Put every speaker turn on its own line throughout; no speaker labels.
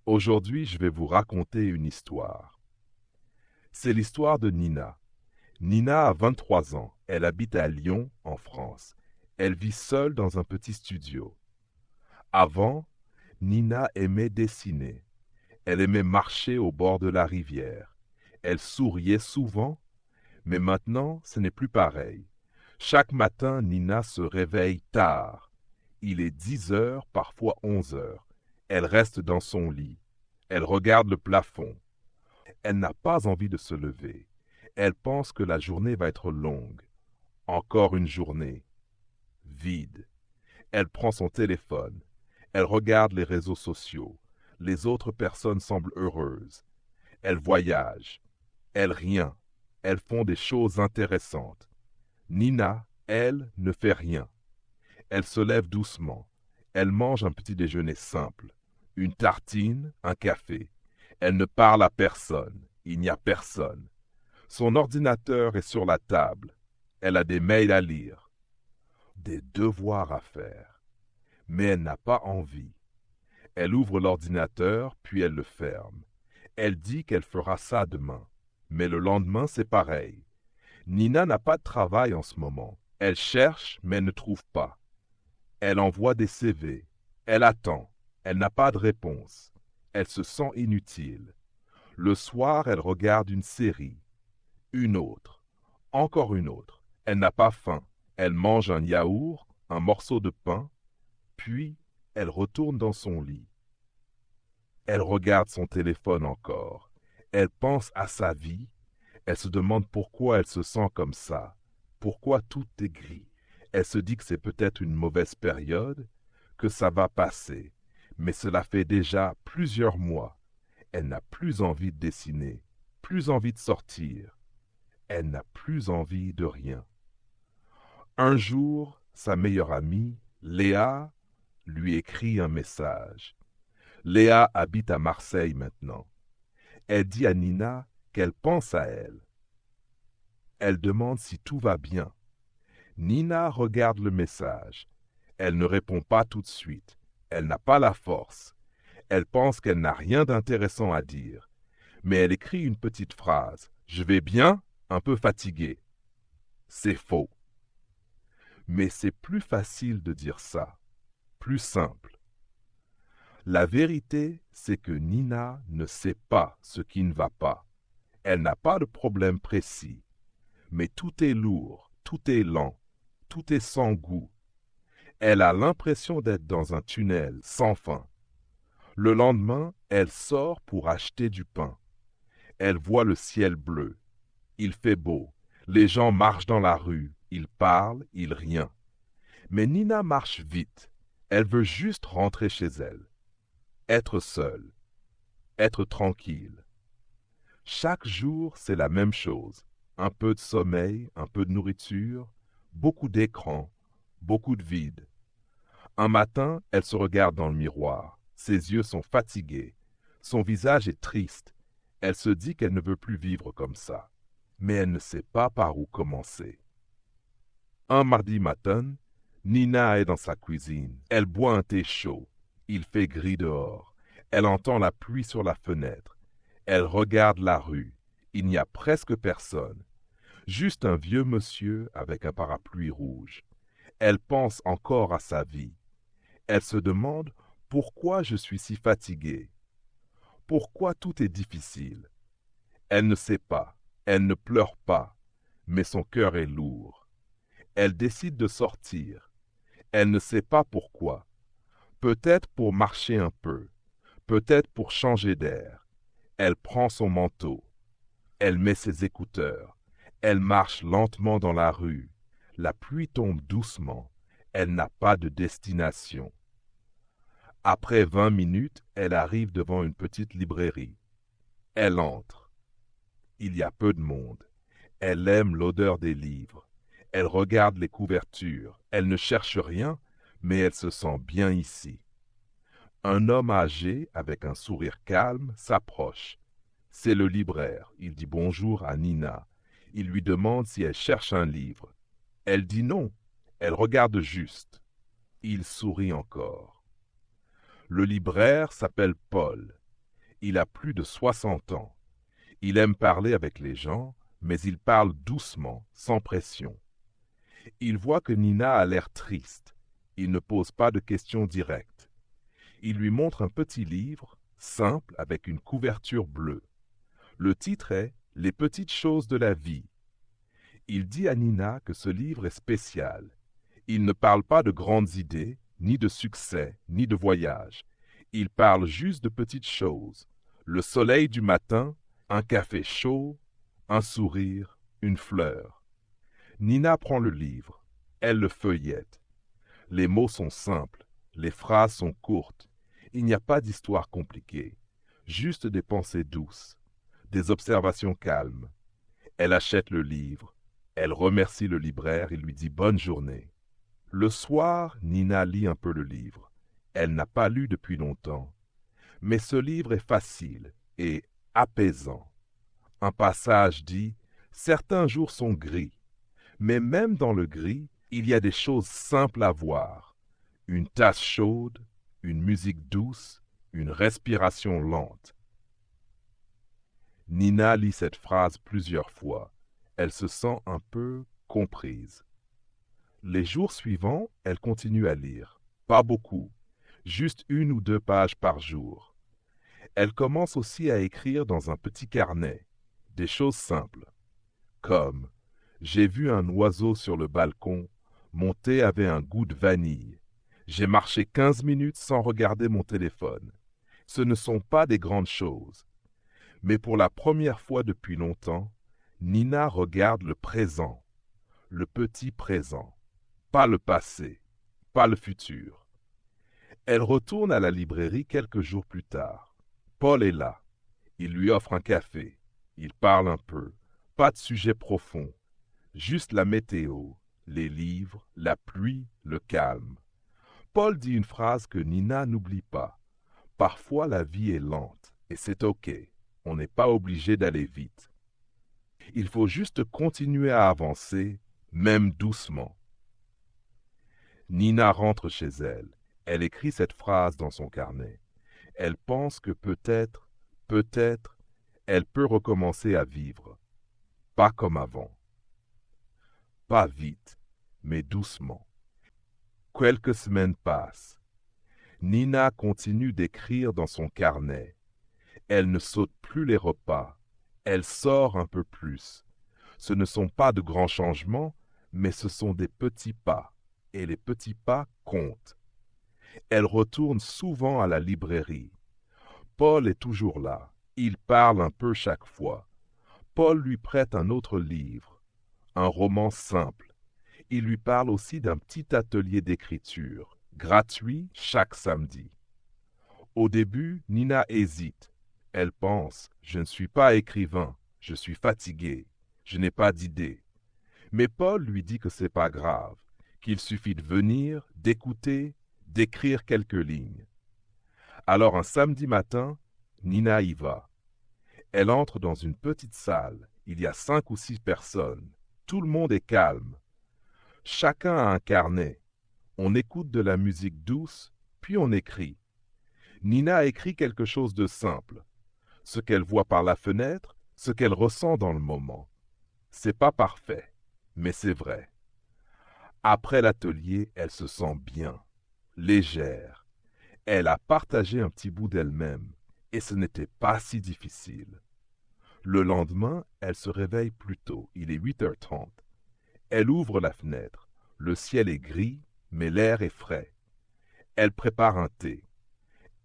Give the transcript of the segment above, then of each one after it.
Aujourd'hui, je vais vous raconter une histoire. C'est l'histoire de Nina. Nina a 23 ans. Elle habite à Lyon, en France. Elle vit seule dans un petit studio. Avant, Nina aimait dessiner. Elle aimait marcher au bord de la rivière. Elle souriait souvent, mais maintenant, ce n'est plus pareil. Chaque matin, Nina se réveille tard. Il est 10 heures, parfois 11 heures. Elle reste dans son lit. Elle regarde le plafond. Elle n'a pas envie de se lever. Elle pense que la journée va être longue. Encore une journée. Vide. Elle prend son téléphone. Elle regarde les réseaux sociaux. Les autres personnes semblent heureuses. Elle voyage. Elle rien. Elles font des choses intéressantes. Nina, elle, ne fait rien. Elle se lève doucement. Elle mange un petit déjeuner simple. Une tartine, un café. Elle ne parle à personne. Il n'y a personne. Son ordinateur est sur la table. Elle a des mails à lire. Des devoirs à faire. Mais elle n'a pas envie. Elle ouvre l'ordinateur, puis elle le ferme. Elle dit qu'elle fera ça demain. Mais le lendemain, c'est pareil. Nina n'a pas de travail en ce moment. Elle cherche, mais ne trouve pas. Elle envoie des CV. Elle attend. Elle n'a pas de réponse. Elle se sent inutile. Le soir, elle regarde une série. Une autre. Encore une autre. Elle n'a pas faim. Elle mange un yaourt, un morceau de pain, puis elle retourne dans son lit. Elle regarde son téléphone encore. Elle pense à sa vie. Elle se demande pourquoi elle se sent comme ça. Pourquoi tout est gris. Elle se dit que c'est peut-être une mauvaise période, que ça va passer. Mais cela fait déjà plusieurs mois. Elle n'a plus envie de dessiner, plus envie de sortir. Elle n'a plus envie de rien. Un jour, sa meilleure amie, Léa, lui écrit un message. Léa habite à Marseille maintenant. Elle dit à Nina qu'elle pense à elle. Elle demande si tout va bien. Nina regarde le message. Elle ne répond pas tout de suite. Elle n'a pas la force. Elle pense qu'elle n'a rien d'intéressant à dire. Mais elle écrit une petite phrase. « Je vais bien, un peu fatiguée. » C'est faux. Mais c'est plus facile de dire ça, plus simple. La vérité, c'est que Nina ne sait pas ce qui ne va pas. Elle n'a pas de problème précis. Mais tout est lourd, tout est lent, tout est sans goût. Elle a l'impression d'être dans un tunnel sans fin. Le lendemain, elle sort pour acheter du pain. Elle voit le ciel bleu. Il fait beau. Les gens marchent dans la rue. Ils parlent, ils rient. Mais Nina marche vite. Elle veut juste rentrer chez elle. Être seule. Être tranquille. Chaque jour, c'est la même chose. Un peu de sommeil, un peu de nourriture, beaucoup d'écran, beaucoup de vide. Un matin, elle se regarde dans le miroir. Ses yeux sont fatigués. Son visage est triste. Elle se dit qu'elle ne veut plus vivre comme ça. Mais elle ne sait pas par où commencer. Un mardi matin, Nina est dans sa cuisine. Elle boit un thé chaud. Il fait gris dehors. Elle entend la pluie sur la fenêtre. Elle regarde la rue. Il n'y a presque personne. Juste un vieux monsieur avec un parapluie rouge. Elle pense encore à sa vie. Elle se demande pourquoi je suis si fatiguée. Pourquoi tout est difficile. Elle ne sait pas. Elle ne pleure pas. Mais son cœur est lourd. Elle décide de sortir. Elle ne sait pas pourquoi. Peut-être pour marcher un peu. Peut-être pour changer d'air. Elle prend son manteau. Elle met ses écouteurs. Elle marche lentement dans la rue. La pluie tombe doucement. Elle n'a pas de destination. Après 20 minutes, elle arrive devant une petite librairie. Elle entre. Il y a peu de monde. Elle aime l'odeur des livres. Elle regarde les couvertures. Elle ne cherche rien, mais elle se sent bien ici. Un homme âgé, avec un sourire calme, s'approche. C'est le libraire. Il dit bonjour à Nina. Il lui demande si elle cherche un livre. Elle dit non. Elle regarde juste. Il sourit encore. Le libraire s'appelle Paul. Il a plus de 60 ans. Il aime parler avec les gens, mais il parle doucement, sans pression. Il voit que Nina a l'air triste. Il ne pose pas de questions directes. Il lui montre un petit livre, simple, avec une couverture bleue. Le titre est « Les petites choses de la vie ». Il dit à Nina que ce livre est spécial. Il ne parle pas de grandes idées, ni de succès, ni de voyage. Il parle juste de petites choses. Le soleil du matin, un café chaud, un sourire, une fleur. Nina prend le livre. Elle le feuillette. Les mots sont simples, les phrases sont courtes. Il n'y a pas d'histoire compliquée, juste des pensées douces, des observations calmes. Elle achète le livre. Elle remercie le libraire et lui dit bonne journée. Le soir, Nina lit un peu le livre. Elle n'a pas lu depuis longtemps. Mais ce livre est facile et apaisant. Un passage dit « Certains jours sont gris, mais même dans le gris, il y a des choses simples à voir. Une tasse chaude, une musique douce, une respiration lente. » Nina lit cette phrase plusieurs fois. Elle se sent un peu comprise. Les jours suivants, elle continue à lire. Pas beaucoup, juste 1 ou 2 pages par jour. Elle commence aussi à écrire dans un petit carnet, des choses simples, comme « J'ai vu un oiseau sur le balcon, mon thé avait un goût de vanille. J'ai marché 15 minutes sans regarder mon téléphone. » Ce ne sont pas des grandes choses. Mais pour la première fois depuis longtemps, Nina regarde le présent, le petit présent, pas le passé, pas le futur. Elle retourne à la librairie quelques jours plus tard. Paul est là. Il lui offre un café. Il parle un peu. Pas de sujet profond. Juste la météo, les livres, la pluie, le calme. Paul dit une phrase que Nina n'oublie pas. Parfois la vie est lente, et c'est OK. On n'est pas obligé d'aller vite. Il faut juste continuer à avancer, même doucement. Nina rentre chez elle. Elle écrit cette phrase dans son carnet. Elle pense que peut-être, elle peut recommencer à vivre. Pas comme avant. Pas vite, mais doucement. Quelques semaines passent. Nina continue d'écrire dans son carnet. Elle ne saute plus les repas. Elle sort un peu plus. Ce ne sont pas de grands changements, mais ce sont des petits pas. Et les petits pas comptent. Elle retourne souvent à la librairie. Paul est toujours là. Il parle un peu chaque fois. Paul lui prête un autre livre, un roman simple. Il lui parle aussi d'un petit atelier d'écriture, gratuit chaque samedi. Au début, Nina hésite. Elle pense « Je ne suis pas écrivain, je suis fatiguée, je n'ai pas d'idée. » Mais Paul lui dit que c'est pas grave, qu'il suffit de venir, d'écouter, d'écrire quelques lignes. Alors un samedi matin, Nina y va. Elle entre dans une petite salle. Il y a 5 ou 6 personnes. Tout le monde est calme. Chacun a un carnet. On écoute de la musique douce, puis on écrit. Nina écrit quelque chose de simple. Ce qu'elle voit par la fenêtre, ce qu'elle ressent dans le moment. C'est pas parfait, mais c'est vrai. Après l'atelier, elle se sent bien, légère. Elle a partagé un petit bout d'elle-même, et ce n'était pas si difficile. Le lendemain, elle se réveille plus tôt, il est 8h30. Elle ouvre la fenêtre. Le ciel est gris, mais l'air est frais. Elle prépare un thé.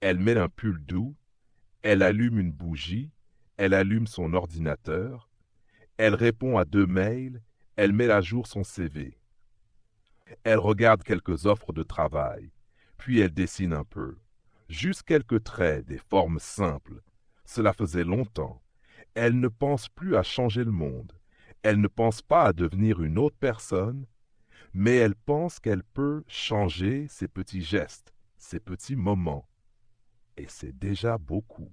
Elle met un pull doux. Elle allume une bougie. Elle allume son ordinateur. Elle répond à 2 mails. Elle met à jour son CV. Elle regarde quelques offres de travail. Puis elle dessine un peu. Juste quelques traits, des formes simples. Cela faisait longtemps. Elle ne pense plus à changer le monde. Elle ne pense pas à devenir une autre personne, mais elle pense qu'elle peut changer ses petits gestes, ses petits moments. Et c'est déjà beaucoup.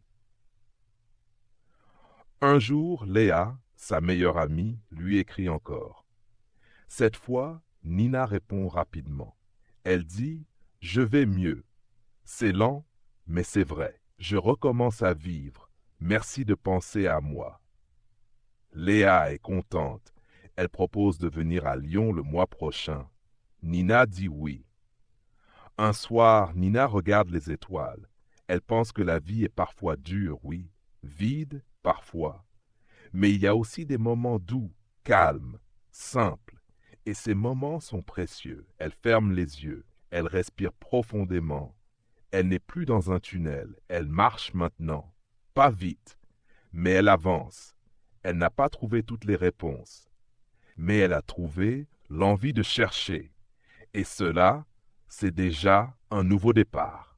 Un jour, Léa, sa meilleure amie, lui écrit encore. Cette fois, Nina répond rapidement. Elle dit « Je vais mieux. C'est lent, mais c'est vrai. Je recommence à vivre. Merci de penser à moi. Léa est contente. Elle propose de venir à Lyon le mois prochain. Nina dit oui. Un soir, Nina regarde les étoiles. Elle pense que la vie est parfois dure, oui, vide, parfois. Mais il y a aussi des moments doux, calmes, simples. Et ces moments sont précieux. Elle ferme les yeux. Elle respire profondément. Elle n'est plus dans un tunnel. Elle marche maintenant. Pas vite, mais elle avance. Elle n'a pas trouvé toutes les réponses. Mais elle a trouvé l'envie de chercher. Et cela, c'est déjà un nouveau départ.